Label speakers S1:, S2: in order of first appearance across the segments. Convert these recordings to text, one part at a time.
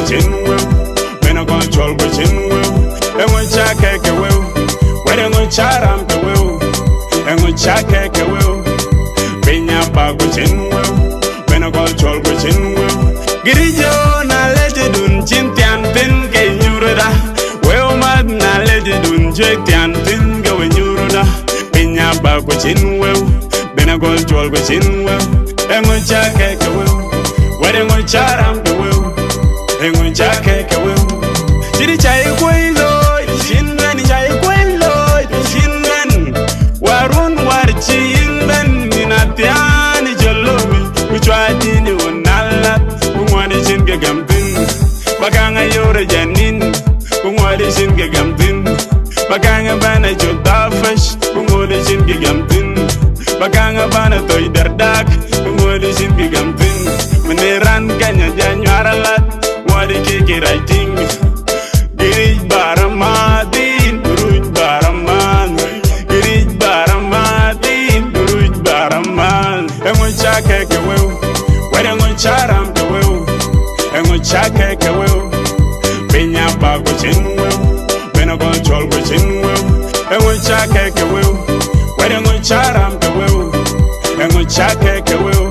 S1: chin will. When I go chol go chin will. And when chake will. When I go charam will. And when chake will. Benya pa go chin will. When I go chol go chin will. Girijo na leje dun chin tian tin ke nyurada. Well mad na leje dun jek tian tin ke nyurada. Benya pa go chin will. When I go chol go chin will. And when chake will. When I go charam will. And when chake will. Chiri chai koilo, shinran chai koilo, shinran. Warun warchi inben minatiani jolomi. Kuchwatini wanalat, kumwani shinge gamtin. Bakanga yore janin, kumwani shinge gamtin. Bakanga bana chotafash, kumwani shinge gamtin. Bakanga bana toy dardak, kumwani shinge gamtin. Meneran kanya janyaralat, mwadi kiki writing. Girij baramadin, ruj baraman. Girij baramadin, ruj baraman. Engo chake ke weu, wede ngo charam ke weu. Engo chake ke weu, benya ba go chin weu, bena go chol go chin weu. Engo chake ke weu, wede ngo charam ke weu. Engo chake ke weu,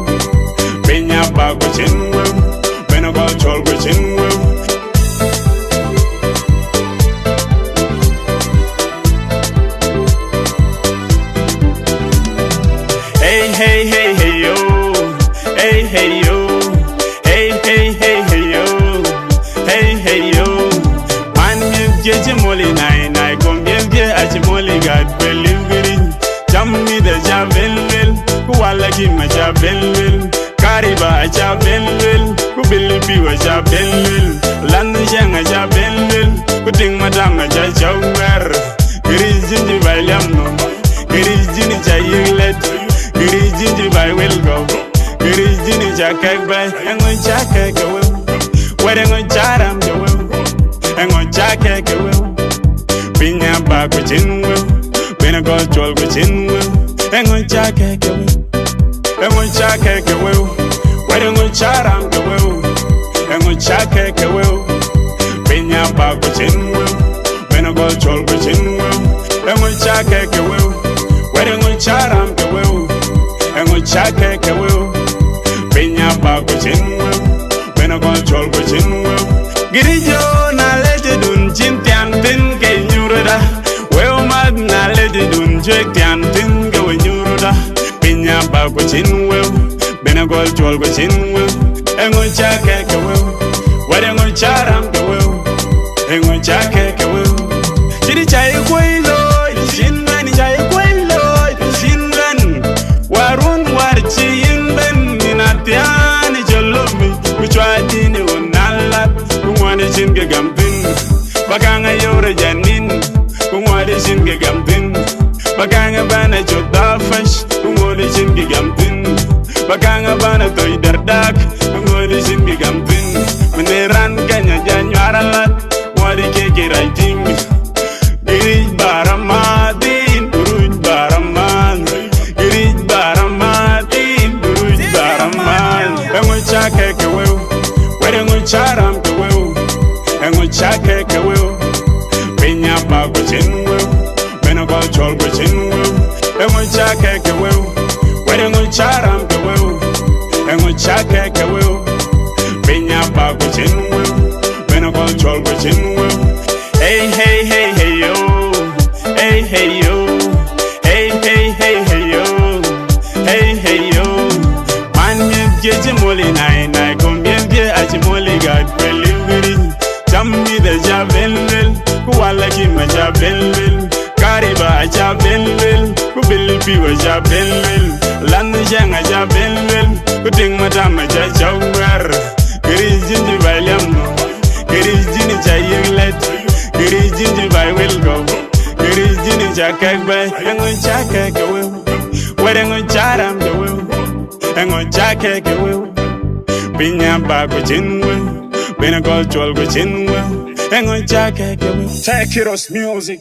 S1: benya ba go chin weu, bena go chol go chin weu. Hey, hey, hey, hey, yo. Hey, hey, yo. Hey, hey, hey, hey, yo. Hey, hey, yo. Man, you get molly nine. I come get a molly got believing. Jam me the javel will. Who are like him a javel will. Kariba a javel will. Who will be a javel will. Landing a javel will. Putting madame a javel. Grizin the Valiam. Grizin the Jaylet. Girijin by will go. Girijin Jack by and on Jack will. Wedding on Charam will. And on Jack will. Pinya back with chin will. When I go to with chin will. And on Jack will. And on Jack will. Wedding on Charam will. And on Jack will. Pinya back with chin will. When I go to with chin will. And on Jack will. Wedding on Charam will. And we chake ke will. Benya pa go chin will. Bena go chol go chin will. Girijo na leje dun chin tian tin ke nyurada. Well mad na leje dun jek tian tin ke nyurada. Benya pa go chin will. Bena go chol go chin will. And we chake ke will. Wede ngo charam ke will. And we chake ke will. Chiri chai koilo, shinran chai koilo, shinran. Warun warchi inben minatiani jolomi. Kuchwatini wanalat, kumwani shinge gamtin. Bakanga yore janin, kumwani shinge gamtin. Bakanga bana chotafash, kumwani shinge gamtin. Bakanga bana toy dardak, kumwani shinge gamtin. Meneran kanya janyaralat, mwadi kiki writing. Girij baramadin, ruj baraman. Girij baramadin, ruj baraman. Engo chake ke weu, wede ngo charam ke weu. Engo chake ke weu, benya pa go chin weu. Bena go chol go chin weu. Engo chake ke weu, wede ngo charam ke weu. Engo chake ke weu, benya pa go chin weu. Bena go chol go chin weu. Hey, hey, hey, hey, yo. Hey, hey, yo. Hey, hey, hey, hey, yo. Hey, hey, yo. Man, you get your molly nine. I come get a molly got believing. Jam me the javel will. Who are like him a javel will. Kariba a javel will. Who will be a javel will. Landing a javel will. Putting madame a javel. Girijin the Valiam. Girijin Jaylet. Girijin by will go. Girijin Jack by and on Jack will. Wedding on Charam will. And on Jack will. Pinya back with chin will. Bena go chol go chin will. And on Jack will. Take it us music.